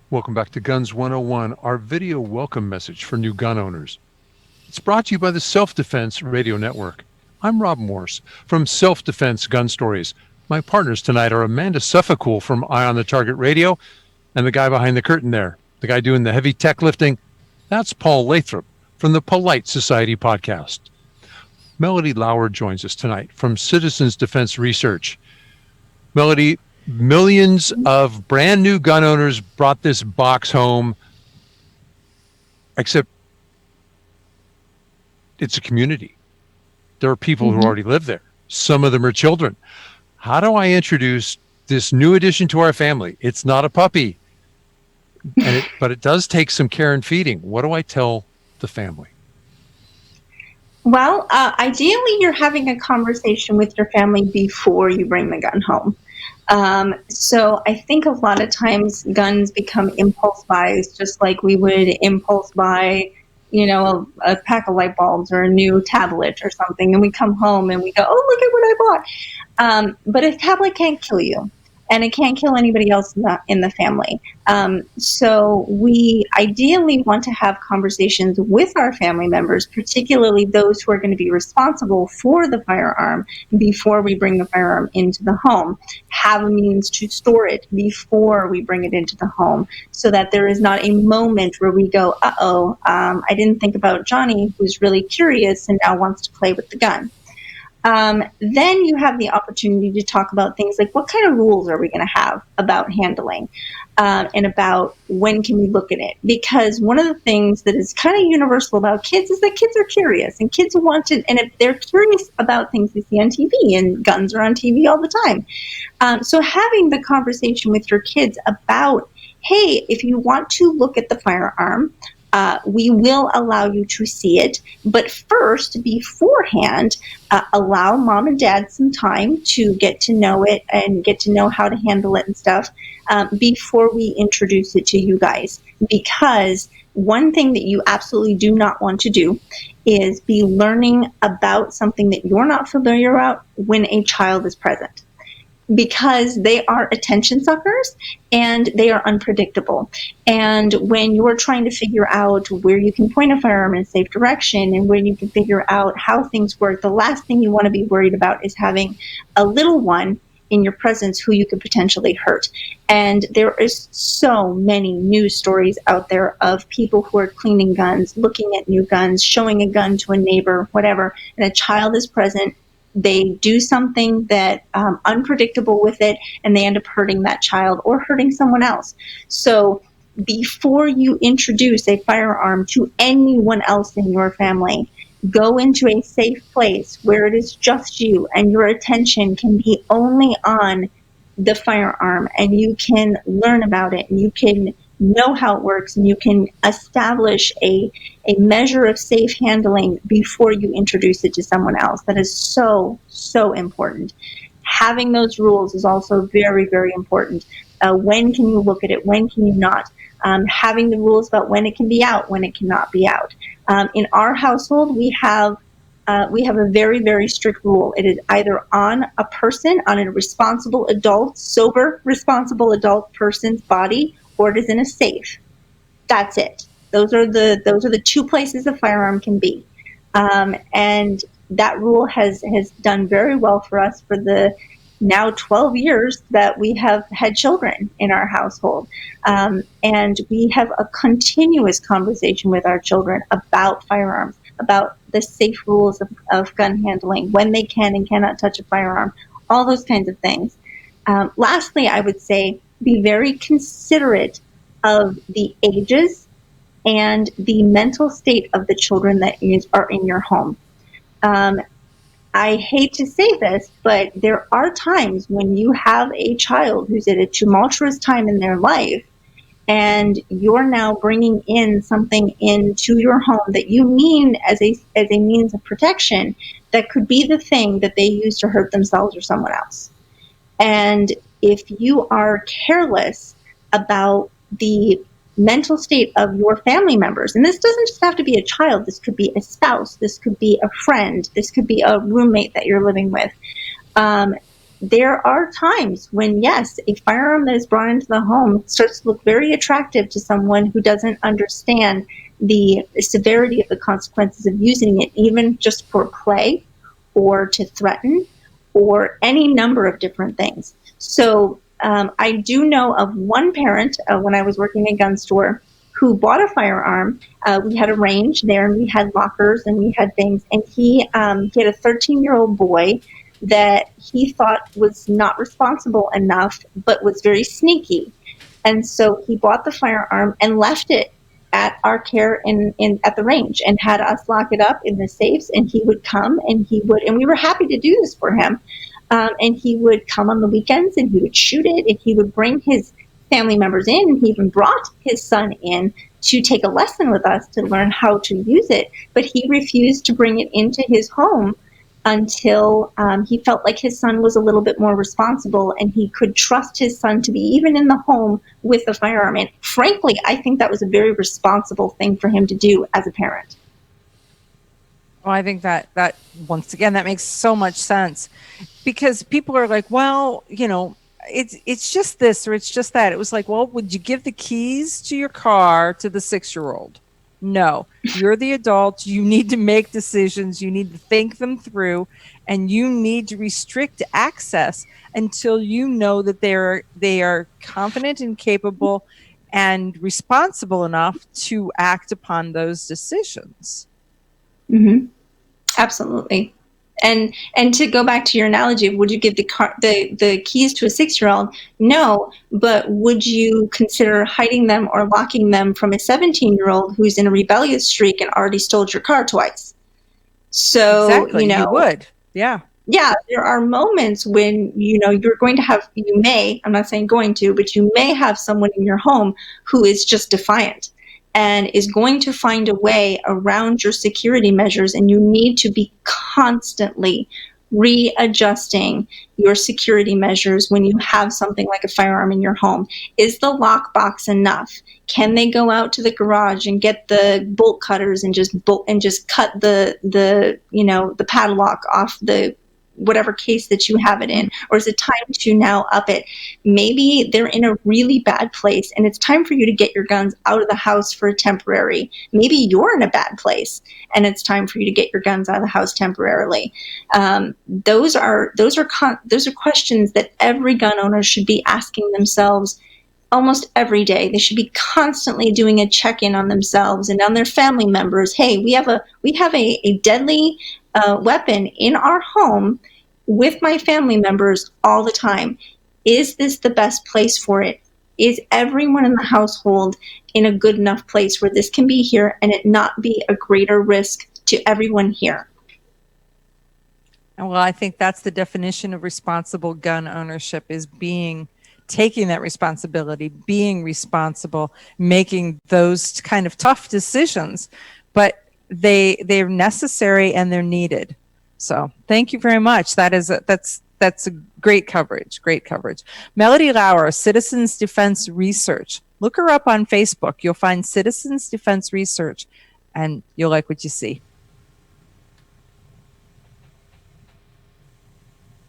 Welcome back to Guns 101, our video welcome message for new gun owners. It's brought to you by the Self-Defense Radio Network. I'm Rob Morse from Self-Defense Gun Stories. My partners tonight are Amanda Suffolcool from Eye on the Target Radio, and the guy behind the curtain there, the guy doing the heavy tech lifting, that's Paul Lathrop from the Polite Society podcast. Melody Lauer joins us tonight from Citizens Defense Research. Melody, millions of brand new gun owners brought this box home, except it's a community. There are people who already live there. Some of them are children. How do I introduce this new addition to our family? It's not a puppy, but it does take some care and feeding. What do I tell the family? Well, ideally, you're having a conversation with your family before you bring the gun home. So I think a lot of times guns become impulse buys, just like we would impulse buy, a pack of light bulbs or a new tablet or something. And we come home and we go, oh, look at what I bought. But a tablet can't kill you. And it can't kill anybody else in the family. So we ideally want to have conversations with our family members, particularly those who are going to be responsible for the firearm before we bring the firearm into the home. Have a means to store it before we bring it into the home so that there is not a moment where we go, I didn't think about Johnny, who's really curious and now wants to play with the gun. Then you have the opportunity to talk about things like what kind of rules are we going to have about handling and about when can we look at it. Because one of the things that is kind of universal about kids is that kids are curious and kids want to, and if they're curious about things they see on TV, and guns are on TV all the time. So having the conversation with your kids about, hey, if you want to look at the firearm, we will allow you to see it, but first, beforehand, allow mom and dad some time to get to know it and get to know how to handle it and stuff before we introduce it to you guys. Because one thing that you absolutely do not want to do is be learning about something that you're not familiar about when a child is present. Because they are attention suckers and they are unpredictable. And when you're trying to figure out where you can point a firearm in a safe direction and when you can figure out how things work, the last thing you want to be worried about is having a little one in your presence who you could potentially hurt. And there is so many news stories out there of people who are cleaning guns, looking at new guns, showing a gun to a neighbor, whatever, and a child is present. They do something that unpredictable with it, and they end up hurting that child or hurting someone else. So before you introduce a firearm to anyone else in your family, go into a safe place where it is just you and your attention can be only on the firearm, and you can learn about it and you can know how it works and you can establish a measure of safe handling before you introduce it to someone else. That is so, so important. Having those rules is also very, very important. When can you look at it? When can you not? Having the rules about when it can be out, when it cannot be out. In our household, we have a very, very strict rule. It is either on a person, on a responsible adult, sober, responsible adult person's body, or it is in a safe. That's it. Those are the two places a firearm can be. And that rule has done very well for us for the now 12 years that we have had children in our household. And we have a continuous conversation with our children about firearms, about the safe rules of gun handling, when they can and cannot touch a firearm, all those kinds of things. Lastly, I would say be very considerate of the ages and the mental state of the children that are in your home. I hate to say this, but there are times when you have a child who's at a tumultuous time in their life, and you're now bringing in something into your home that you mean as a means of protection that could be the thing that they use to hurt themselves or someone else. And if you are careless about the mental state of your family members, and this doesn't just have to be a child, this could be a spouse, this could be a friend, this could be a roommate that you're living with, there are times when, yes, a firearm that is brought into the home starts to look very attractive to someone who doesn't understand the severity of the consequences of using it, even just for play or to threaten or any number of different things. So I do know of one parent when I was working in a gun store who bought a firearm. We had a range there, and we had lockers, and we had things. And he had a 13-year-old boy that he thought was not responsible enough, but was very sneaky. And so he bought the firearm and left it at our care in at the range and had us lock it up in the safes. And he would come and and we were happy to do this for him. And he would come on the weekends and he would shoot it, and he would bring his family members in. And he even brought his son in to take a lesson with us to learn how to use it. But he refused to bring it into his home until he felt like his son was a little bit more responsible and he could trust his son to be even in the home with a firearm. And frankly, I think that was a very responsible thing for him to do as a parent. Well, I think that once again, that makes so much sense, because people are like, well, it's just this or it's just that. It was like, well, would you give the keys to your car to the 6-year-old? No, you're the adult. You need to make decisions. You need to think them through, and you need to restrict access until you know that they are confident and capable and responsible enough to act upon those decisions. Mm-hmm. Absolutely. And to go back to your analogy of would you give the keys to a 6-year-old? No, but would you consider hiding them or locking them from a 17-year-old who's in a rebellious streak and already stole your car twice? So, exactly, you would. Yeah, there are moments when, you're going to have, I'm not saying going to, but you may have someone in your home who is just defiant and is going to find a way around your security measures, and you need to be constantly readjusting your security measures when you have something like a firearm in your home. Is the lockbox enough? Can they go out to the garage and get the bolt cutters and just cut the padlock off the whatever case that you have it in? Or is it time to now up it? Maybe they're in a really bad place and it's time for you to get your guns out of the house for a temporary. Maybe you're in a bad place and it's time for you to get your guns out of the house temporarily. Those are questions that every gun owner should be asking themselves almost every day. They should be constantly doing a check-in on themselves and on their family members. Hey, we have a deadly weapon in our home with my family members all the time. Is this the best place for it? Is everyone in the household in a good enough place where this can be here and it not be a greater risk to everyone here? Well, I think that's the definition of responsible gun ownership, is taking that responsibility, being responsible, making those kind of tough decisions, but they're necessary and they're needed. So thank you very much. That's a great coverage. Melody Lauer, Citizens Defense Research. Look her up on Facebook. You'll find Citizens Defense Research and you'll like what you see.